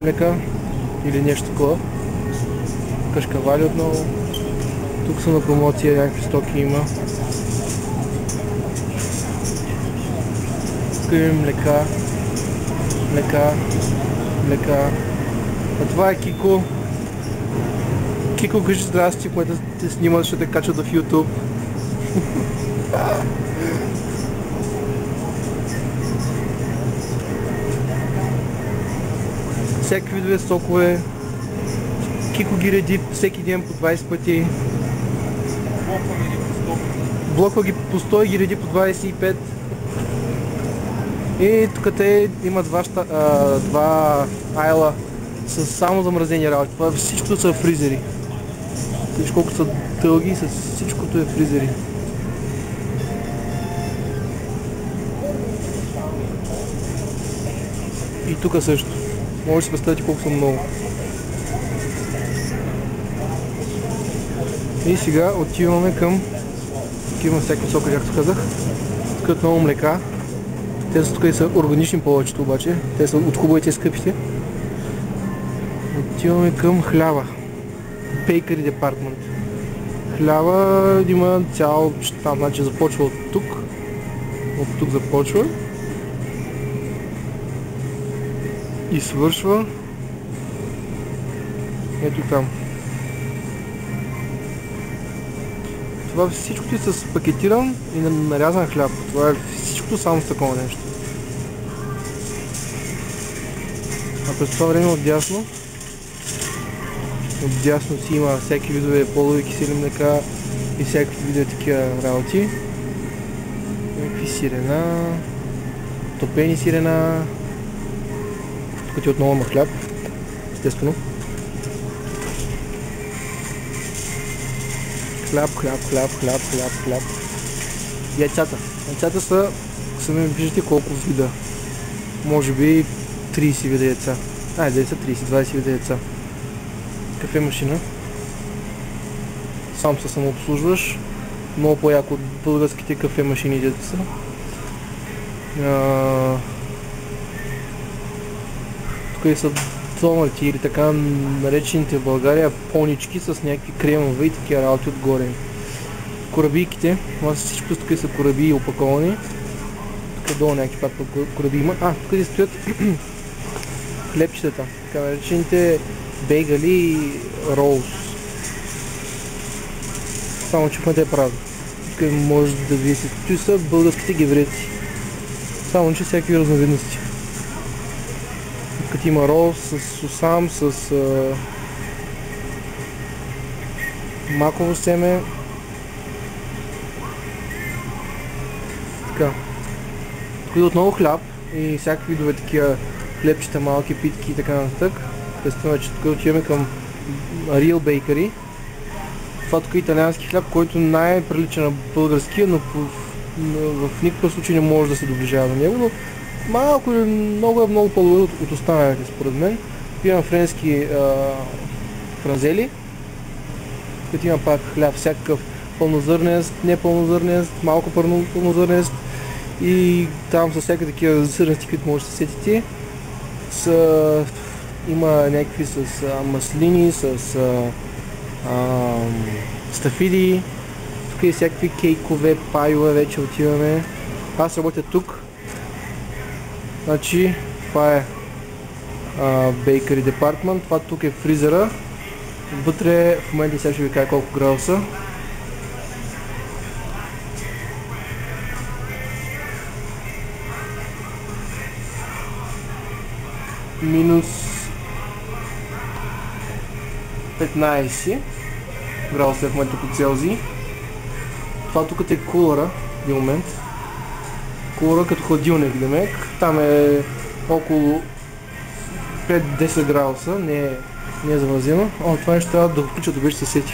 млека или нещо такова. Кашкавали отново. Тук са на промоция, някакви стоки има. Тук има млека. А това е Кико. Кико, кажи здрасти, което те снимат, ще те качат в YouTube. Всеки видове сокове. Кико ги реди всеки ден по 20 пъти. Блоква ги по 100 и ги реди по 25. И тук те имат два айла с само замразени работи. Това всичкото са фризери. Виж колко са дълги, с всичкото е фризери. И тук също. Може да си представите колко са много. И сега отиваме към... Тук има всякакви сока, както казах. Тук е отново млека. Те са тук и са органични повечето обаче. Те са от хубавите скъпите. Отиваме към хляба. Bakery Department. Хляба има цял щаб, значи започва от тук. От тук започва. И свършва. Ето там. Това всичкото е с пакетиран и нарязан хляб. Това е всичкото само с такова нещо. А през това време отдясно си има всеки видове полови кисели млека и всякакви видове такива работи. Някакви сирена, топени сирена. Тук отново има хляб, естествено. Хляб. Яйцата. Яйцата са, сами виждате колко вида. Може би 30 вида яйца. Айде са 20 вида яйца. Кафе машина. Сам се самообслужваш. Много по-яко от българските кафе машини, дето са. Тук са донати или така наречените в България понички с някакви кремове и такива работи отгоре. Корабийките, всичко тук са корабии опаковани. Тук долу някакви пак корабии има. Тук си стоят хлебчетата, така наречените бейгали и роуз. Само че в момента е празно. Тук може да видите, тук са българските гевреци. Само че всякакви разновидности. Тук има роуз с сусам, с маково семе. Така. Тук е отново хляб и всякакви видове такива хлебчета, малки питки и така нататък. Естествено, че тук отиваме към Real Bakery. Това тук е италиански хляб, който най-прилича на българския, но в никакъв случай не може да се доближава до него. Но малко или много по-добър от останалите според мен. Пивам френски фразели. Тук има пак хляб, всякакъв пълнозърнест, непълнозърнест, малко пълнозърнест и там са всякакви такива зърнести, които може да се сетите. Има някакви с маслини, с стафиди. Тук и всякакви кейкове, пайове, вече отиваме. Аз работя тук. Значи, това е Bakery Department, това тук е фризера. Вътре в момента сега ще ви кажа колко градуса. Минус 15 градуса в момента по Целзий. Това тук е кулъра в един момент. Кулъра като хладилник, демек. Там е около 5-10 градуса, не е замразено. Това нещо трябва да го включа, добре ще се сети.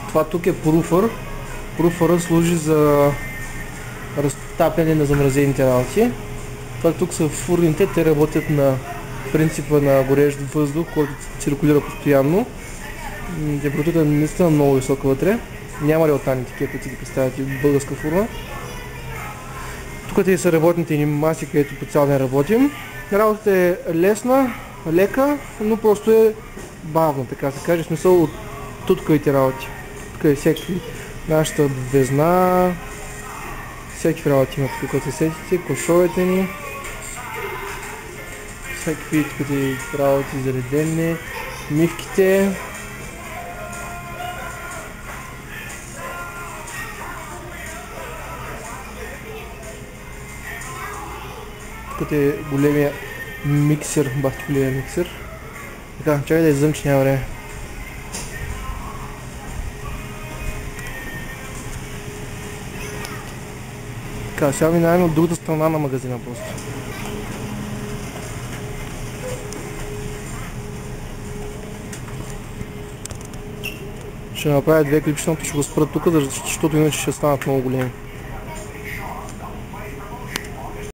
Това тук е пруфър. Пруфъра служи за разтапяне на замразените работи. Това тук са фурните, те работят на принципа на горещ въздух, който циркулира постоянно. Температурата е наистина много висока вътре. Няма реалтани такива, които си ги представят и българска фурна. Тук са работните ни маси, където по цял ден работим. Работата е лесна, лека, но просто е бавна, така се каже, в смисъл от туткавите работи. Тук е всякакви нашата везна, всякакви работи има тук, като се сетите, кошовете ни, всякакви тук работи за редене, мивките. Тук е големия миксер, бахте големия миксер. Така, чакай да иззъм, че няма време. Така, сега минаваме от другата страна на магазина просто. Ще направя две клипчета, ще го спра тук, защото иначе ще станат много големи.